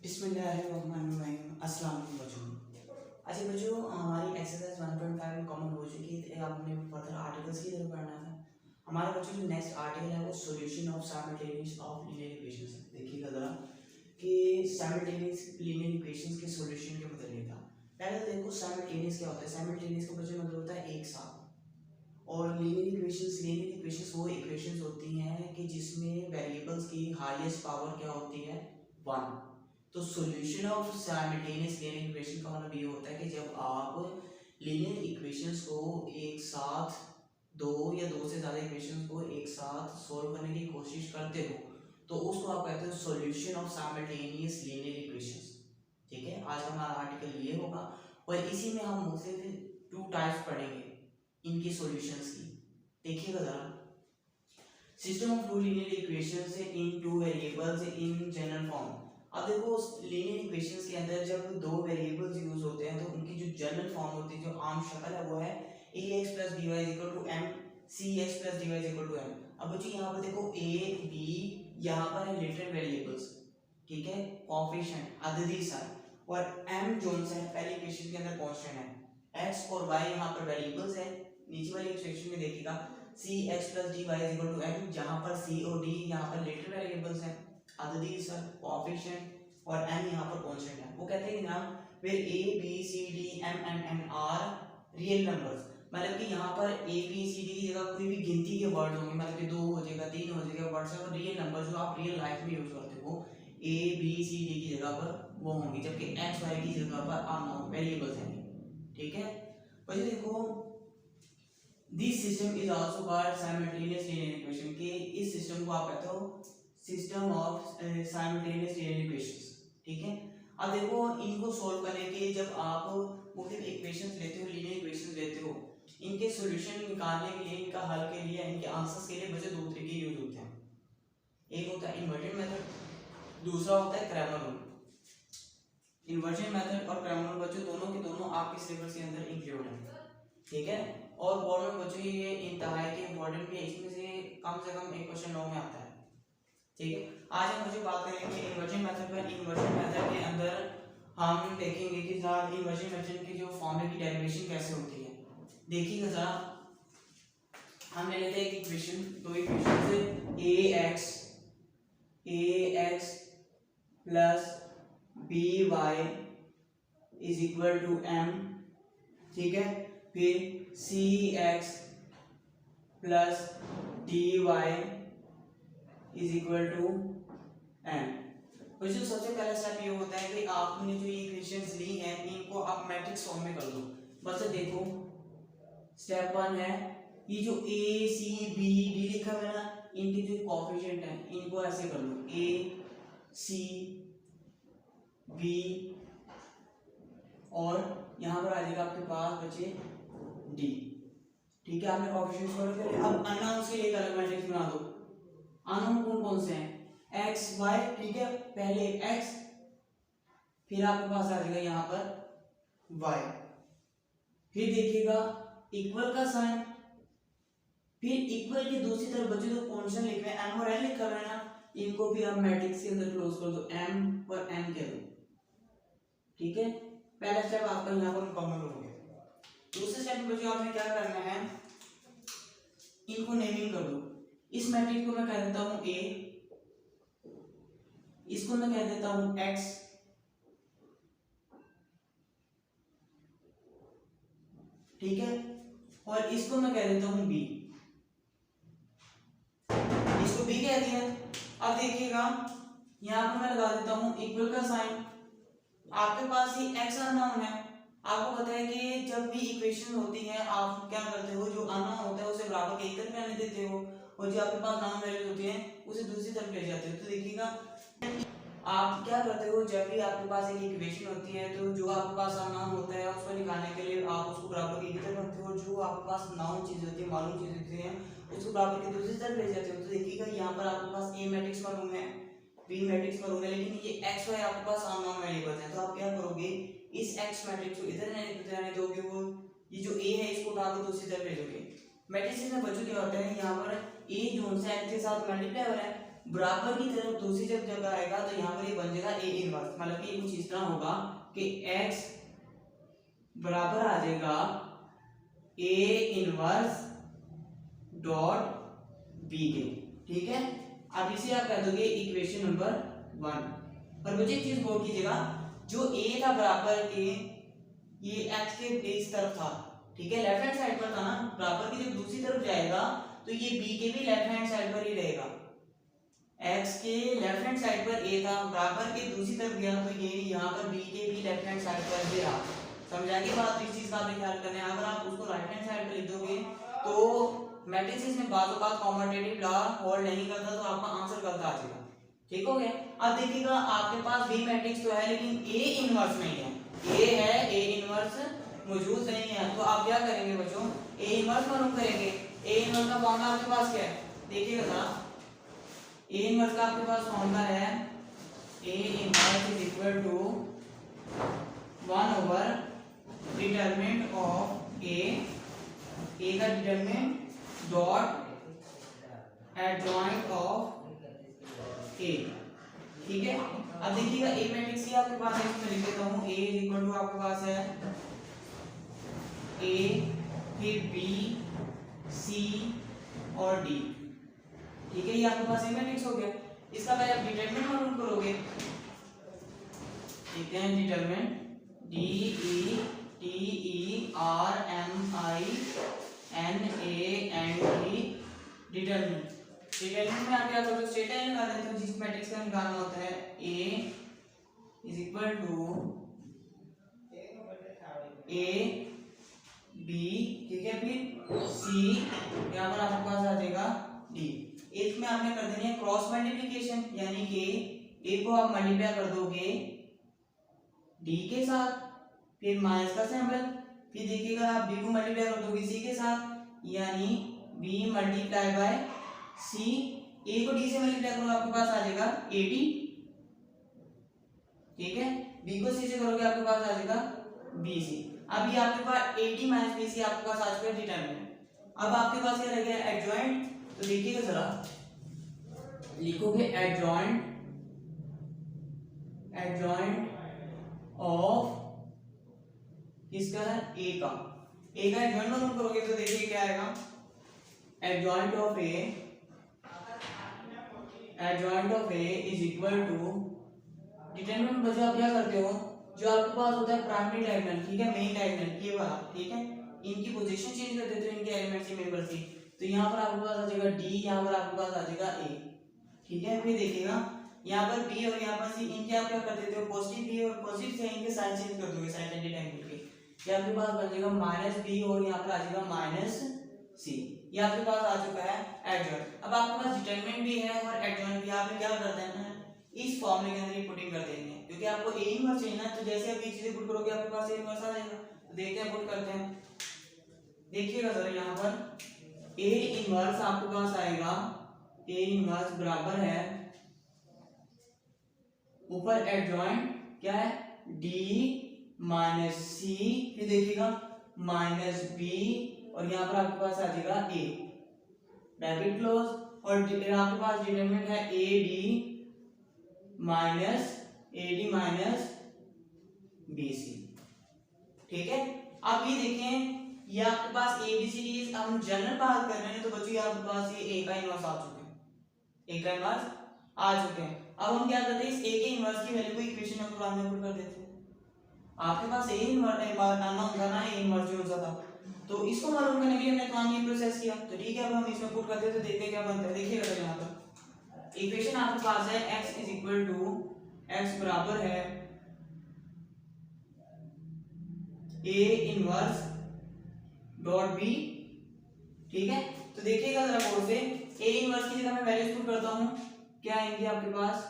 बिस्मिल्लाहिर्रहमानिर्रहीम। अस्सलाम वालेकुम बच्चों। अच्छा बच्चों, हमारी एक्सरसाइज 1.5 कमन हो चुकी है। आपने फर्दर आर्टिकल्स की तरफ पढ़ना था। हमारा बच्चों जो नेक्स्ट आर्टिकल है वो solution of simultaneous of linear equations है। देखिएगा जरा कि साइमल्टेनियस लीनियर इक्वेशंस के सॉल्यूशन के मतलब था। पहले तो देखो साइमल्टेनियस क्या होता है। साइमल्टेनियस का बच्चों मतलब होता है एक साथ। और लीनियर इक्वेशंस वो इक्वेशंस होती हैं कि जिसमें वेरिएबल्स की हाईएस्ट पावर क्या होती है, 1। तो solution of simultaneous linear equation का मतलब ये होता है कि जब आप लीनियर इक्वेशंस को एक साथ दो या दो से ज़्यादा इक्वेशंस को एक साथ सॉल्व करने की कोशिश करते हो तो उसको आप कहते हो solution of simultaneous linear equations. ठीक है, आज का हमारा आर्टिकल ये होगा और इसी में हम मुख्तलिफ 2 टाइप्स पढ़ेंगे इनकी सॉल्यूशंस की। देखिएगा जरा, system of 2 linear equations in 2 variables in general form. अब देखो लीनियर इक्वेशंस के अंदर जब 2 वेरिएबल्स यूज होते हैं तो उनकी जो जनरल फॉर्म होती है, जो आम शक्ल है, वो है ax + by = m, cx + dy = m। अब बच्चों यहाँ पर देखो a b यहाँ पर है लिटरल वेरिएबल्स, ठीक है, कोएफिशिएंट अददी साइन, और m जो है पहली इक्वेशन के अंदर कांस्टेंट है, x और y यहाँ पर वेरिएबल्स है। नीचे वाली सेक्शन में देखिएगा cx + dy = m, जहाँ पर c और d यहाँ पर लिटरल वेरिएबल्स हैं, अददी सर कोएफिशिएंट, और m यहाँ पर कांस्टेंट है। वो कहते हैं जनाब where a b c d m and n are real numbers, मतलब कि यहाँ पर a b c d की जगह कोई भी गिनती के वर्ड होंगे, मतलब कि 2 हो जाएगा, 3 हो जाएगा, वर्ड्स है और रियल नंबर जो आप रियल लाइफ में यूज करते हो a b c d की जगह पर वो होंगे, जबकि x y की जगह पर अननोन वेरिएबल्स हैं। ठीक है, वैसे देखो this system is also called simultaneous linear equation, के इस सिस्टम को आप कहते हो system of simultaneous linear equations. ठीक है, अब देखो इनको सॉल्व करने के जब आप मुख्तलिफ इक्वेशंस लेते हो, लीनियर इक्वेशंस लेते हो, इनके सॉल्यूशन निकालने के लिए, इनका हल के लिए, इनके आंसर्स के लिए बच्चे 2 तरीके यूज होते हैं। एक होता है इन्वर्टेड मेथड, दूसरा होता है क्रैमर रूल। इन्वर्जन मेथड और क्रैमर रूल बच्चों दोनों के दोनों आपके सिलेबस के अंदर इंक्लूड है। ठीक है, और बोर्ड में बच्चों ये इंतहाई के इम्पोर्टेंट भी है, इसमें से कम एक क्वेश्चन 9 में आता है। ठीक है, आज हम मुझे बात करेंगे इन्वर्जन मेथड पर। इन्वर्जन मेथड के अंदर हम देखेंगे कि जनाब इन्वर्जन मेथड की जो फॉर्मूले की डेरिवेशन कैसे होती है। देखिएगा जरा, हम ले लेते हैं एक इक्वेशन, दो इक्वेशन से ax plus by is equal to m, ठीक है, फिर cx plus dy is equal to m। बच्चों सबसे पहला स्टेप ये होता है कि आपने जो ये इक्वेशंस ली हैं इनको आप मैट्रिक्स फॉर्म में कर दो। बस देखो स्टेप 1 है, ये जो a c b d लिखा हुआ है ना, इनके जो कोएफिशिएंट हैं इनको ऐसे कर लो, a c b, और यहाँ पर आ जाएगा आपके पास बचे d। ठीक है, आपने कोएफिशिएंट्स कर दिए। अब अननोन्स के लिए एक अलग मैट्रिक्स बना दो। अननोन कौन कौन से हैं, x y, ठीक है, पहले x, फिर आपके पास आ जाएगा यहाँ पर y, फिर देखिएगा इक्वल का साइन, फिर इक्वल की दूसरी तरफ बचे तो कांस्टेंट लिख रहे हैं m और n लिखा हुआ है ना, इनको भी आप मैट्रिक्स के अंदर क्लोज कर दो, m और n कह दो। ठीक है, पहला स्टेप आपका यहाँ पर मुकम्मल हो गया। दूसरे स्टेप में बच्चों आपने क्या करना है, इनको नेमिंग कर दो। इस मैट्रिक्स को मैं कह देता हूँ a, इसको मैं कह देता हूँ x, ठीक है, और इसको मैं कह देता हूँ b, इसको b कह दिया। अब देखिएगा यहाँ पर मैं लगा देता हूँ इक्वल का साइन। आपके पास ही x अननोन है, आपको पता है कि जब भी इक्वेशन होती है आप क्या करते हो, जो अननोन होता है उसे बराबर के एक तरफ रहने देते हो और जो आपके पास नॉन वैल्यूज होती हैं उसे दूसरी तरफ ले जाते हो। तो देखिएगा आप क्या करते हो, जब भी आपके पास एक इक्वेशन होती है तो जो आपके पास अननोन होता है उसको निकालने के लिए आप उसको बराबर की एक तरफ रखते हो, जो आपके पास नाउन चीज होती है, मालूम चीज होती है, उसको बराबर की दूसरी तरफ ले जाते हो। तो देखिएगा यहाँ पर आपके पास a मैट्रिक्स मालूम है, b मैट्रिक्स मालूम है, लेकिन ये x y आपके पास अननोन वेरिएबल्स हैं। तो आप क्या करोगे, इस x मैट्रिक्स को इधर रहने दोगे, वो ये जो a है इसको उठा के दूसरी तरफ भेजोगे। मैट्रिक्स में बच्चों क्या होता है, यहाँ पर a जो है x के साथ मल्टीप्लाई हो रहा है, बराबर की तरफ दूसरी जगह आएगा तो यहाँ पर ये बन जाएगा ए इनवर्स, मतलब कि कुछ इस तरह होगा कि x बराबर आ जाएगा ए इनवर्स डॉट बी के। ठीक है, अब इसे आप कह दोगे इक्वेशन नंबर 1। पर मुझे एक चीज गौर कीजिएगा, जो ए था बराबर के ये x के इस तरफ था, ठीक है, लेफ्ट हैंड साइड पर था ना, बराबर की जब दूसरी तरफ जाएगा तो ये b के भी लेफ्ट हैंड साइड पर ही रहेगा। x के लेफ्ट हैंड साइड पर a था, बराबर के दूसरी तरफ गया तो ये यहाँ पर b के भी लेफ्ट हैंड साइड पर ही रहा। समझा के बात, इस चीज का आपने ख्याल करना है। अगर आप उसको राइट हैंड साइड पर लिख दोगे तो मैट्रिसेस में बाजू बात कॉमटेटिव लॉ होल्ड नहीं करता, तो आपका आंसर गलत आ जाएगा। ठीक हो गया। अब देखिएगा आपके पास बी मैट्रिक्स तो है लेकिन ए इनवर्स नहीं है, ए है, ए इनवर्स मौजूद नहीं है, तो आप क्या करेंगे बच्चों, ए इनवर्स मालूम करेंगे। ए इनवर्स का फॉर्मूला आपके पास क्या है, देखिएगा जरा, ए इनवर्स का आपके पास फॉर्मूला है A inverse is equal to 1 over determinant of A का determinant dot adjoint of A. ठीक है, अब देखिएगा ए मैट्रिक्स ही आपके पास है, इसमें लिख देता हूं ए इज इक्वल टू आपके पास है ए फिर बी सी और डी। ठीक है, ये आपके पास ए मैट्रिक्स हो गया। इसका पहले आप डिटरमिनेंट मालूम करोगे। ठीक है, determinant D E T E R M I N A N T, determinant. Determinant में आप क्या करोगे, स्टेटमेंट निकाल देते हो, जिस मैट्रिक्स का निकालना होता है A is equal to A B, ठीक है, फिर सी, यहाँ पर आपके पास आ जाएगा डी। इसमें आपने कर देनी है क्रॉस मल्टीप्लिकेशन, यानी कि ए को आप मल्टीप्लाई कर दोगे डी के साथ, फिर माइनस का सिंबल, फिर देखिएगा आप बी को मल्टीप्लाई कर दोगे सी के साथ, यानी बी मल्टीप्लाई बाय सी। ए को डी से मल्टीप्लाई करो आपके पास आ जाएगा ए डी। ठीक है, बी को सी से करोगे आपके पास आ जाएगा बी सी। अब ये आपके पास A D minus B C आपके पास आ चुका है डिटरमिनेंट। अब आपके पास क्या रह गया, एडजॉइंट। तो देखिएगा जरा, लिखोगे एडजॉइंट ऑफ किसका है, ए का। ए का एडजॉइंट मालूम करोगे तो देखिए क्या आएगा, adjoint of A is equal to determinant. बच्चों आप क्या करते हो, जो आपके पास होता है प्राइमरी डायगोनल, ठीक है, मेन डायगोनल ये वाला, ठीक है, इनकी पोजीशन चेंज कर देते हो, इनके एलिमेंट्स की मेंबर की। तो यहाँ पर आपके पास आ जाएगा डी, यहाँ पर आपके पास आ जाएगा ए। ठीक है, फिर देखिएगा यहाँ पर बी और यहाँ पर सी, इनके आप क्या कर देते हो, पॉजिटिव बी और पॉजिटिव से इनके साइन चेंज कर दोगे, साइन एंटी एंगल के। ये आपके पास बन जाएगा माइनस बी और यहाँ पर आ जाएगा माइनस सी। ये आपके पास आ चुका है एडजॉइंट। अब आपके पास डिटरमिनेंट भी है और एडजॉइंट भी, आप क्या करते हैं ना, इस फॉर्मूले के अंदर ही पुटिंग कर देंगे, क्योंकि आपको ए इनवर्स चाहिए ना, तो जैसे आप ये चीजें पुट करोगे आपके पास ए इनवर्स आ जाएगा। तो देखते हैं, पुट करते हैं। देखिएगा जरा, यहाँ पर ए इनवर्स आपके पास आएगा, ए इनवर्स बराबर है ऊपर एडजॉइंट क्या है, डी माइनस सी, फिर देखिएगा माइनस बी और यहाँ पर आपके पास आ जाएगा ए, ब्रैकेट क्लोज, और आपके पास डिटरमिनेंट है A D minus B C. ठीक है, अब ये देखें, ये आपके पास ए बी सी डी, हम जनरल बात कर रहे हैं, तो बच्चों आपके पास ये ए का इनवर्स आ चुके हैं, ए का इनवर्स आ चुके हैं। अब हम क्या करते हैं, इस ए के इनवर्स की वैल्यू को इक्वेशन नंबर 1 में पुट कर देते हैं। आपके पास ए इनवर्स नाना होता ना, ए इनवर्स जो होता था, तो इसको मालूम करने के लिए हमने काम ये प्रोसेस किया। तो ठीक है, अब हम इसमें पुट करते हैं, तो देखते हैं क्या बनता है। देखिएगा यहाँ पर इक्वेशन आपके पास है x is equal to, x बराबर है ए इनवर्स डॉट बी। ठीक है, तो देखिएगा जरा गौर से, ए इनवर्स की जगह मैं वैल्यूज पुट करता हूं, क्या आएंगे आपके पास,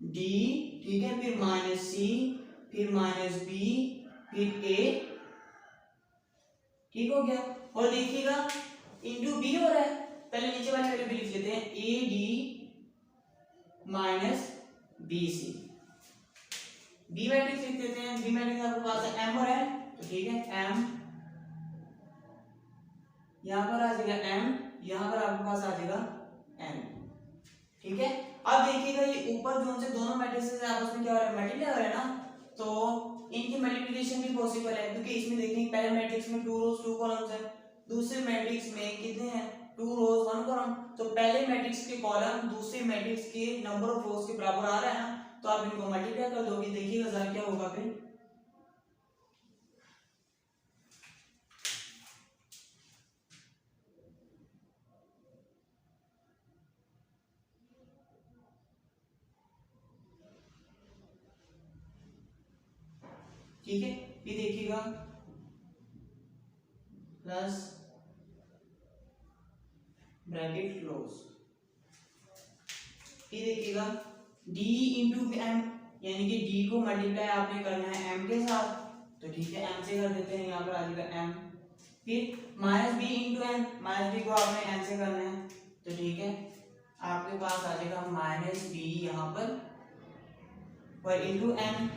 डी, ठीक है, फिर माइनस सी, फिर माइनस बी, फिर ए। ठीक हो गया, और देखिएगा इंटू बी हो रहा है, पहले नीचे वाले वैल्यू भी लिख लेते हैं, A D minus B C. B matrix लिख देते हैं, बी मैट्रिक्स आपके पास है एम और एन, तो ठीक है, एम यहाँ पर आ जाएगा m, यहाँ पर आपके पास आ जाएगा n। ठीक है, अब देखिएगा ये ऊपर जो से दोनों मैट्रिसेस है आपस में क्या हो रहा है, मल्टीप्लाई हो रहा है ना, तो इनकी मल्टीप्लिकेशन भी पॉसिबल है, क्योंकि इसमें देखेंगे पहले मैट्रिक्स में 2 रोज 2 कॉलम्स है, दूसरे मैट्रिक्स में कितने हैं 2 रोज 1 कॉलम, तो पहले मैट्रिक्स के कॉलम दूसरे मैट्रिक्स के नंबर ऑफ रोज के बराबर आ रहा है ना, तो आप इनको मल्टीप्लाई कर दोगे, देखिएगा जरा क्या होगा फिर। ठीक है, ये देखिएगा प्लस ब्रैकेट क्लोज, ये देखिएगा d इंटू m, यानी कि d को मल्टीप्लाई आपने करना है m के साथ, तो ठीक है m से कर देते हैं, यहाँ पर आ जाएगा m, फिर minus B into N, minus B को आपने n से करना है, तो ठीक है आपके पास आ जाएगा माइनस बी यहाँ पर इंटू एन,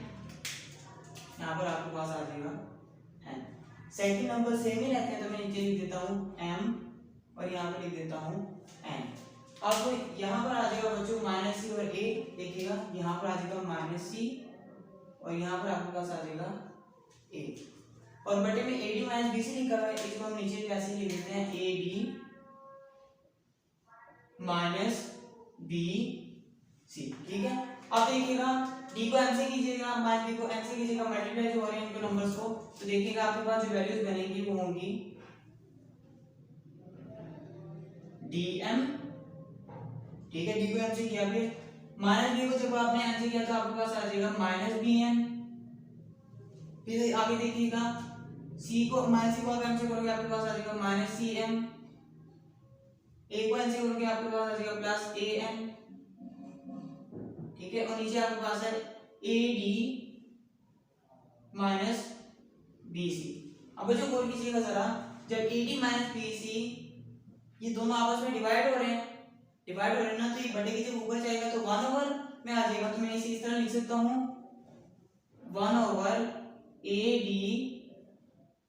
यहाँ पर आपके पास आ जाएगा n। सेकंड नंबर सेम ही रहते हैं, तो मैं नीचे लिख देता हूँ m और यहाँ पर लिख देता हूँ n। अब यहाँ पर आ जाएगा बच्चों माइनस सी और a, देखिएगा यहाँ पर आ जाएगा माइनस सी और यहाँ पर आपके पास आ जाएगा a, और बटे में ad माइनस बी सी लिखा हुआ है, इसको हम नीचे कैसे लिख देते हैं ad माइनस बी सी। ठीक है, अब देखिएगा d को m से कीजिएगा, माइनस b को n से कीजिएगा, मल्टीप्लाई जो हो रहे हैं इनके नंबर्स को, तो देखिएगा आपके पास जो वैल्यूज बनेंगी वो होंगी dm, ठीक है, d को m से किया, फिर माइनस b को जब आपने n से किया तो आपके पास आ जाएगा माइनस bn, फिर आगे देखिएगा c को माइनस c को आप m से करोगे आपके पास आ जाएगा माइनस cm, a को n से करोगे आपके पास आ जाएगा प्लस an, ठीक है, और नीचे आपके पास है ad माइनस bc। अब बच्चों गौर कीजिएगा जरा, जब ad माइनस bc ये दोनों आपस में डिवाइड हो रहे हैं, डिवाइड हो रहे हैं ना, तो ये बटे के जब ऊपर जाएगा तो 1 ओवर में आ जाएगा, तो मैं इसे इस तरह लिख सकता हूँ 1 ओवर ad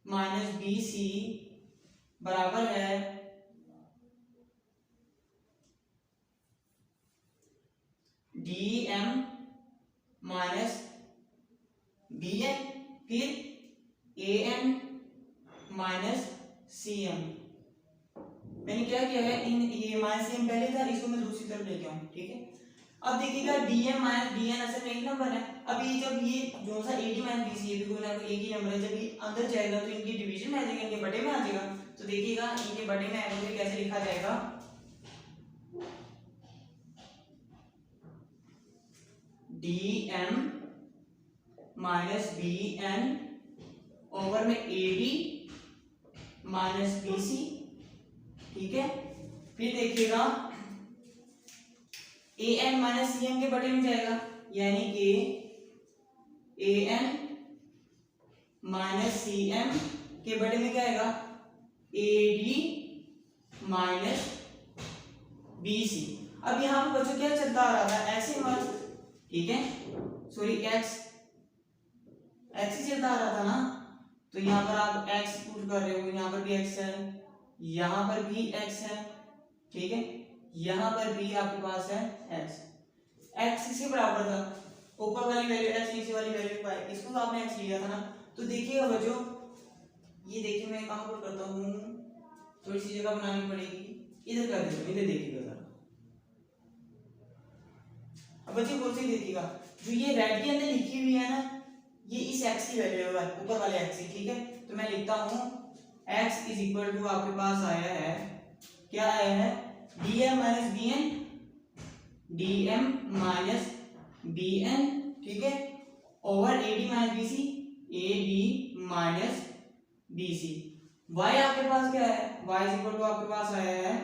माइनस bc बराबर है dm माइनस bn, फिर an माइनस cm। मैंने क्या किया है, इन ये माइनस cm पहले था, इसको मैं दूसरी तरफ लेके आऊं। ठीक है, अब देखिएगा dm माइनस bn असल में एक नंबर है, अब ये जब ये जो सा ad माइनस bc ये भी कोई ना कोई एक ही नंबर है, जब ये अंदर जाएगा तो इनकी डिवीजन में आ जाएगा, इनके बटे में आ जाएगा, तो देखिएगा इनके बटे में आएगा तो कैसे लिखा जाएगा, dm माइनस bn ओवर में ad माइनस bc। ठीक है, फिर देखिएगा an माइनस cm के बटे में जाएगा, यानी कि an माइनस cm के बटे में क्या आएगा ad माइनस bc। अब यहाँ पे बच्चों क्या चलता आ रहा था, x इनवर्स, ठीक है, सॉरी x ही चलता आ रहा था ना, तो यहाँ पर आप x पुट कर रहे हो, यहाँ पर भी x है, यहाँ पर भी x है, ठीक है, यहाँ पर भी आपके पास है x किसके बराबर था, ऊपर वाली वैल्यू x, नीचे वाली वैल्यू y, इसको तो आपने x लिया था ना, तो देखिएगा बच्चों ये देखिए मैं कहाँ पर करता हूँ, थोड़ी सी जगह बनानी पड़ेगी, इधर कर देता हूँ, इधर देखिएगा जरा। अब बच्चे कौन सी देखिएगा, जो ये रेड के अंदर लिखी हुई है ना, ये इस x की वैल्यू है, ऊपर वाले x की। ठीक है, तो मैं लिखता हूँ x इज इक्वल टू आपके पास आया है, क्या आया है, dm minus bn, dm minus bn, ठीक है, over ad minus bc, ad minus bc। y आपके पास क्या है, y इज इक्वल टू आपके पास आया है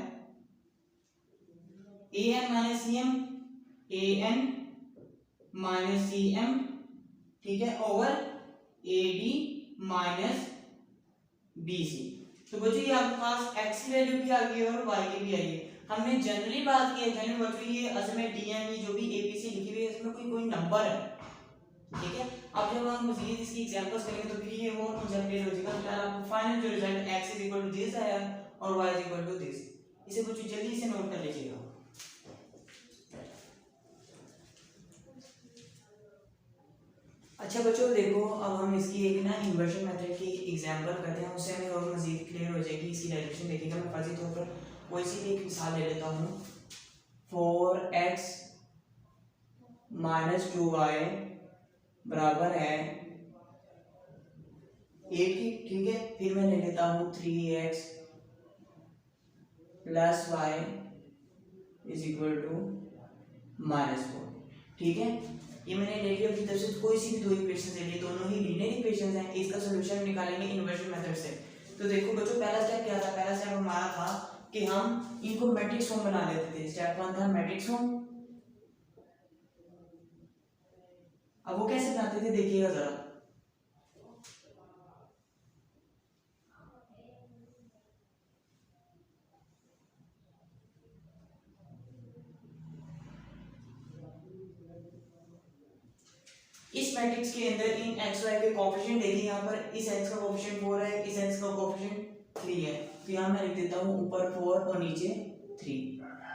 an minus cm, an minus cm, ठीक है, ओवर ad माइनस bc। तो बच्चों ये आपके पास x की वैल्यू भी आ गई और y की भी आई है। हमने जनरली बात की है, जनरली बच्चों ये असल में dm जो भी abc लिखी हुई है इसमें कोई नंबर है, ठीक है। अब जब हम मजीद इसकी एग्जांपल्स करेंगे तो फिर ये और कंसेप्ट क्लियर हो जाएगा। फिलहाल आपको फाइनल जो result x is equal to this आया और y is equal to this, इसे कुछ जल्दी से नोट कर लीजिएगा। अच्छा बच्चों देखो, अब हम इसकी एक ना इन्वर्जन मेथड की एग्जांपल करते हैं, उससे हमें और मजीद क्लियर हो जाएगी इसकी डायरेक्शन। देखिएगा मैं फर्जी तौर पर वैसी भी एक मिसाल ले लेता हूँ। 4x माइनस 2y बराबर है 8 की, ठीक है। फिर मैं ले लेता हूँ 3x plus y is equal to -4, ठीक है। ये मैंने ले लिया अपनी तरफ से, कोई सी भी दो इक्वेशन ले ली, दोनों ही लीनियर इक्वेशंस हैं। इसका सॉल्यूशन निकालेंगे इन्वर्जन मेथड से। तो देखो बच्चों पहला स्टेप क्या था, पहला स्टेप हमारा था कि हम इनको मैट्रिक्स फॉर्म बना लेते थे। स्टेप 1 था मैट्रिक्स फॉर्म। अब वो कैसे बनाते थे देखिएगा जरा। इस मैट्रिक्स के अंदर इन x y के कोएफिशिएंट देखिए, यहाँ पर इस x का कोएफिशिएंट 4 है, इस x का कोएफिशिएंट 3 है। तो यहाँ मैं लिख देता हूँ ऊपर 4 और नीचे 3।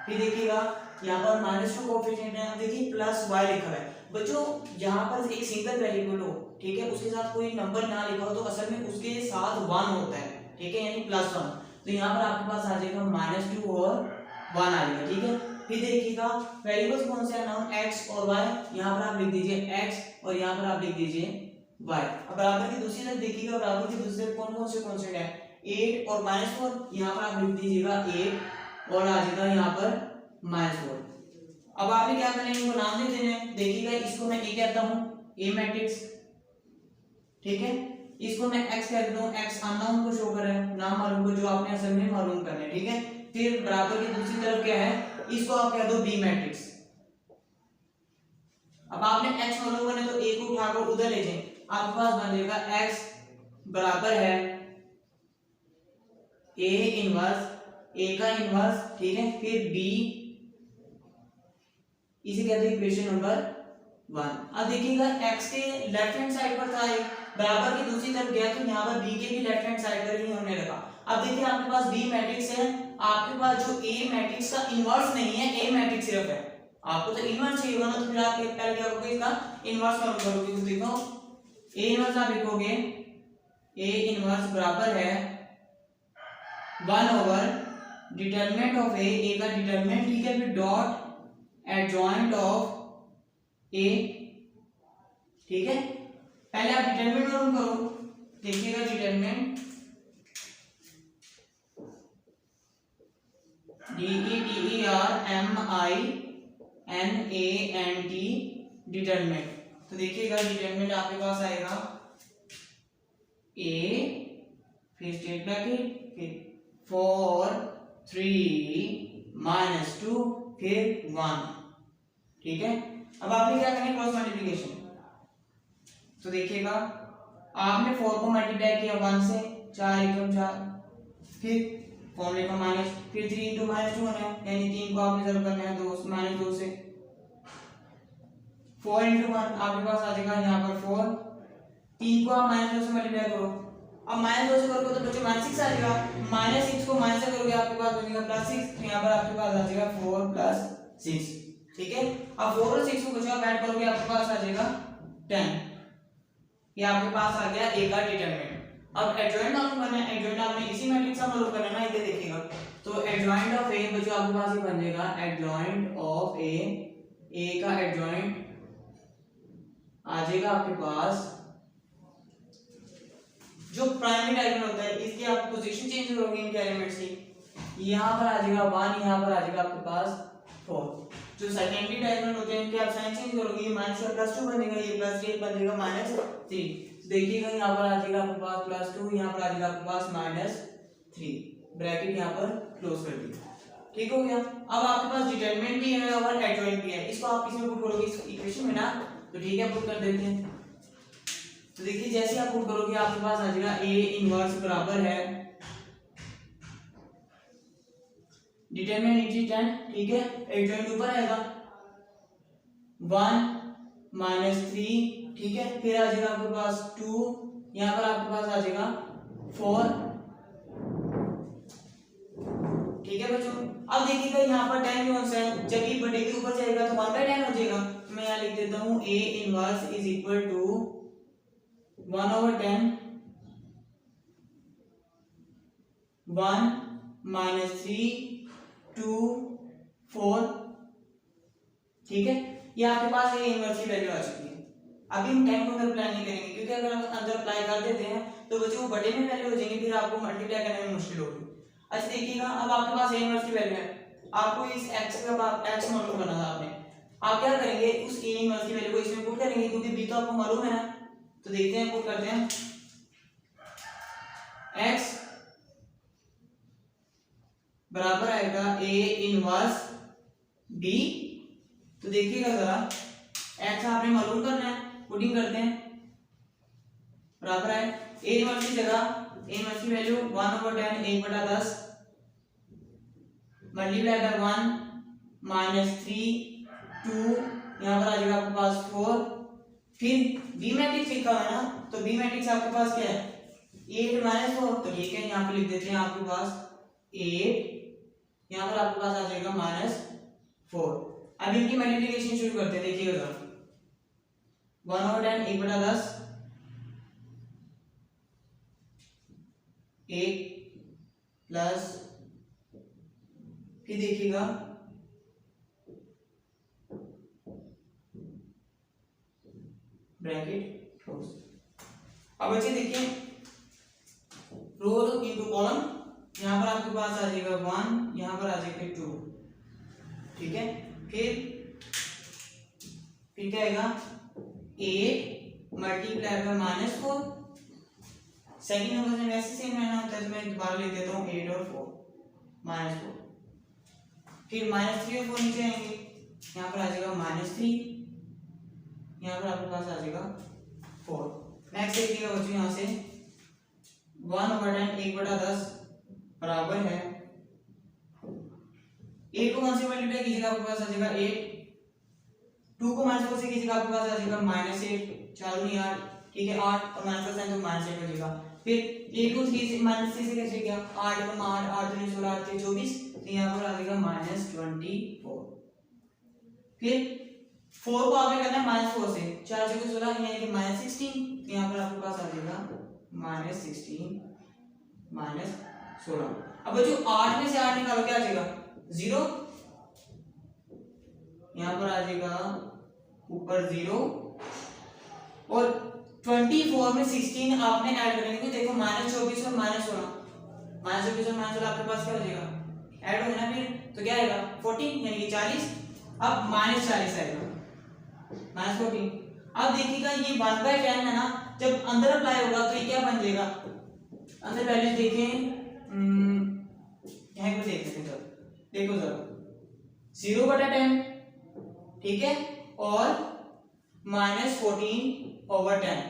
फिर देखिएगा यहाँ पर -2 कोएफिशिएंट है, देखिए प्लस y लिखा है। बच्चों यहाँ पर एक सिंगल वेरिएबल हो, ठीक है, उसके साथ कोई नंबर ना लिखा हो तो असल में उसके साथ 1 होता है, ठीक है, यानी +1। तो यहाँ पर आपके पास आ जाएगा -2 और 1 आ जाएगा, ठीक है। फिर देखिएगा वेरिएबल्स कौन से हैं, नाउन x और y। यहाँ पर आप लिख दीजिए x और यहाँ पर आप लिख दीजिए y। अब बराबर की दूसरी तरफ देखिएगा, बराबर की दूसरी तरफ कौन कौन से कांस्टेंट है, 8 और -4। यहाँ पर आप लिख दीजिएगा 8 और आ जाएगा यहाँ पर -4। अब आपने क्या करना है, इनको नाम दे देने हैं। देखिएगा इसको मैं a कहता हूँ, a मैट्रिक्स, ठीक है। इसको मैं x कह देता हूँ, x अननोन को शो कर रहा है, नाम मालूम को, जो आपने असल में मालूम करना है, ठीक है। फिर बराबर की दूसरी तरफ क्या है, इसको आप कह दो b मैट्रिक्स। अब आपने x मालूम करना है तो a को उठाकर उधर ले जाएं, आपके पास बन जाएगा x बराबर है a इनवर्स, a का इनवर्स, ठीक है। फिर b, इसे कहते हैं इक्वेशन नंबर 1। अब देखिएगा x के लेफ्ट हैंड साइड पर था, बराबर की दूसरी तरफ गया तो यहाँ पर b के भी लेफ्ट हैंड साइड पर ही हमने रखा। अब देखिए आपके पास b मैट्रिक्स है, आपके पास जो a मैट्रिक्स का इनवर्स नहीं है, a मैट्रिक्स सिर्फ है। आपको तो इनवर्स चाहिए होगा ना, तो फिर आप पहले क्या करोगे, इसका इनवर्स मालूम करोगे। तो देखो a इनवर्स आप लिखोगे, a इनवर्स बराबर है 1 ओवर डिटरमिनेंट ऑफ a का डिटरमिनेंट, ठीक है, फिर डॉट एडजॉइंट ऑफ a, ठीक है। पहले आप डिटरमिनेंट मालूम करो, देखिएगा डिटरमिनेंट DETERMINANT डिटरमिनेंट। तो देखिएगा डिटरमिनेंट आपके पास आएगा a, फिर स्टेट ब्रैकेट, फिर 4 3 -2 फिर 1, ठीक है। अब आपने क्या करना है, क्रॉस मल्टीप्लिकेशन। तो देखिएगा आपने 4 को मल्टीप्लाई किया 1 से, 4 एकम 4, फिर फॉर्मूले का माइनस, फिर 3 इंटू -2 है, यानी 3 को आपने जरूर करना है 2 -2 से, 4 इंटू 1 आपके पास आ जाएगा यहाँ पर 4, 3 को आप -2 से मल्टीप्लाई करो। अब -2 से करोगे तो बच्चों -6 आ जाएगा, -6 को माइनस से करोगे आपके पास बनेगा +6, तो यहाँ पर आपके पास आ जाएगा 4 + 6, ठीक है। अब 4 और 6 को बच्चों आप ऐड करोगे आपके पास आ जाएगा 10। ये आपके पास आ गया a का डिटरमिनेंट। अब एडजॉइंट मालूम करना है, एडजॉइंट आपने इसी मैट्रिक्स का मालूम करना है ना, इधर देखिएगा। तो एडजॉइंट ऑफ a बच्चों आपके पास ये बन जाएगा एडजॉइंट ऑफ a का एडजॉइंट आ जाएगा आपके पास जो प्राइमरी डायगोनल होता है, इसकी आप पोजीशन चेंज करोगे इनके एलिमेंट्स की, यहाँ पर आ जाएगा 1, यहाँ पर आ जाएगा आपके पास 4। जो सेकेंडरी डायगोनल होते हैं इनके आप साइन चेंज करोगे, ये -2 बनेगा, ये +3 बनेगा -3। देखिएगा यहाँ पर आ जाएगा आपके पास +2, यहाँ पर आ जाएगा आपके पास -3, ब्रैकेट यहाँ पर क्लोज कर दिया, ठीक हो गया। अब आपके पास डिटरमिनेंट भी है और एडजॉइंट भी है, इसको आप किसमें पुट करोगे, इस इक्वेशन में ना, तो ठीक है पुट कर देते हैं। तो देखिए जैसे आप पुट करोगे आपके पास आ जाएगा a इनवर्स बराबर है डिटरमिनेंट इंटू 10, ठीक है, एडजॉइंट ऊपर आएगा 1 -3 ठीक है, फिर आ जाएगा आपके पास 2, यहाँ पर आपके पास आ जाएगा 4, ठीक है बच्चों। अब देखिएगा यहाँ पर 10 कौन सा है, जब ये बटे के ऊपर जाएगा तो 1/10 हो जाएगा। मैं यहाँ लिख देता हूँ a inverse is equal to 1/10 1 minus 3 2 4, ठीक है। ये आपके पास a इनवर्स की वैल्यू आ चुकी है। अभी हम 10 को अंदर अप्लाई नहीं करेंगे, क्योंकि अगर हम अंदर अप्लाई कर देते हैं तो बच्चों वो बटे में वैल्यू हो जाएंगे, फिर आपको मल्टीप्लाई करने में मुश्किल होगी। अच्छा देखिएगा, अब आपके पास a इनवर्स की वैल्यू है, आपको इस x का x मालूम करना था आपने। आप क्या करेंगे, उस a इनवर्स की वैल्यू को इसमें पुट करेंगे, क्योंकि b तो आपको मालूम है ना। तो देखते हैं, पुट करते हैं x बराबर आएगा a इनवर्स b। तो देखिएगा जरा, x आपने मालूम करना है, पुटिंग करते हैं, बराबर है a इनवर्स की जगह a इनवर्स की वैल्यू 1/10 1/10 मल्टीप्लाई बाय 1 माइनस 3 2, यहाँ पर आ जाएगा आपके पास 4, फिर b मैट्रिक्स लिखा हुआ है ना, तो b मैट्रिक्स आपके पास क्या है 8 माइनस 4, तो ठीक है यहाँ पे लिख देते हैं आपके पास 8, यहाँ पर आपके पास आ जाएगा -4। अब इनकी मल्टीप्लिकेशन शुरू करते हैं, देखिएगा जरा 1/10 1/10 1 प्लस, फिर देखिएगा ब्रैकेट क्लोज। अब बच्चे देखिए, रो इनटू कॉलम, यहाँ पर आपके पास आ जाएगा 1, यहाँ पर आ जाएगा 2, ठीक है। फिर क्या आएगा 8 मल्टीप्लाई बाय -4, सेकंड नंबर से वैसे सेम रहना होता है, तो मैं दोबारा लिख देता हूँ 8 और 4 -4, फिर -3 और 4 नीचे आएंगे, यहाँ पर आ जाएगा -3, यहाँ पर आपके पास आ जाएगा 4। नेक्स्ट देखिएगा बच्चों, यहाँ से 1/10 1/10 बराबर है 8 को 1 से मल्टीप्लाई कीजिएगा, आपके पास आ जाएगा 8, 2 को -4 से कीजिएगा, आपके पास आ जाएगा -8, 4 नहीं 8, ठीक है 8 और माइनस का साइन तो -8 हो जाएगा। फिर 1 को 3 से -3 से कैसे किया, 8 को 8 8 3 16 8 3 24, तो यहाँ पर आ जाएगा -24। फिर 4 को आपने करना है -4 से, 4 से 16 यानी कि -16, तो यहाँ पर आपके पास आ जाएगा -16 -16। अब बच्चों 8 में से 8 निकालो, क्या आ जाएगा 0, यहाँ पर आ जाएगा ऊपर 0, और 24 में 16 आपने ऐड करेंगे, देखो -24 और -16, -24 और -16 आपके पास क्या हो जाएगा ऐड हो जाना, फिर तो क्या आएगा 14 यानी कि 40। अब -40 आएगा -14। अब देखिएगा ये 1/10 है ना, जब अंदर अप्लाई होगा तो ये क्या बन जाएगा, अंदर वैल्यू देखें, यहाँ पे देखते हैं, देखो जरा 0/10, ठीक है, और -14/10,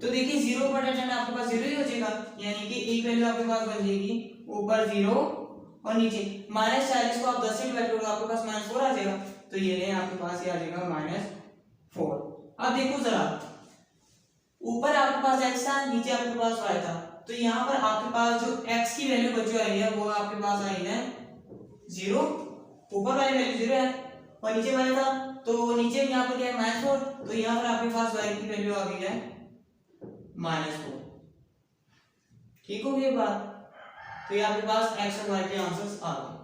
तो देखिए 0/10 आपके पास 0 ही हो जाएगा, यानी कि एक वैल्यू आपके पास बन जाएगी ऊपर 0 और नीचे -40 को आप 10 से डिवाइड करोगे, आपके पास -4 आ जाएगा, तो ये ले आपके पास ये आ जाएगा -4। अब देखो जरा, ऊपर आपके पास x था, नीचे आपके पास y था, तो यहाँ पर आपके पास जो x की वैल्यू बच्चों आई है वो आपके पास आई है 0, ऊपर वाली वैल्यू 0 है, और नीचे वाला था तो नीचे यहाँ पर क्या है -4, तो यहाँ पर आपके पास y की वैल्यू आ गई है -4। ठीक हो गई बात, तो ये आपके पास x और y के आंसर्स आ गए।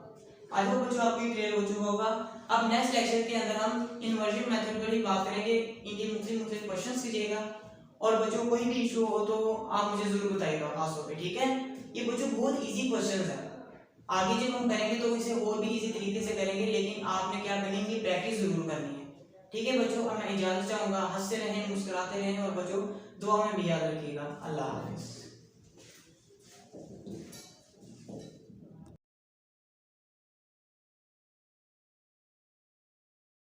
आई होप बच्चों आपको क्लियर हो चुका होगा। अब नेक्स्ट लेक्चर के अंदर हम इन्वर्जन मेथड पर ही बात करेंगे, इनके मुख्तलिफ क्वेश्चंस कीजिएगा, और बच्चों कोई भी इशू हो तो आप मुझे जरूर बताइएगा खास तौर पे, ठीक है। ये बच्चों बहुत इजी क्वेश्चंस है, आगे जब हम करेंगे तो इसे और भी इजी तरीके से करेंगे, लेकिन आपने क्या करनी है, प्रैक्टिस जरूर करनी है, ठीक है बच्चों। अब मैं इजाजत चाहूंगा, हंसते रहें मुस्कुराते रहें, और बच्चों दुआ में भी याद रखिएगा। अल्लाह हाफिज़।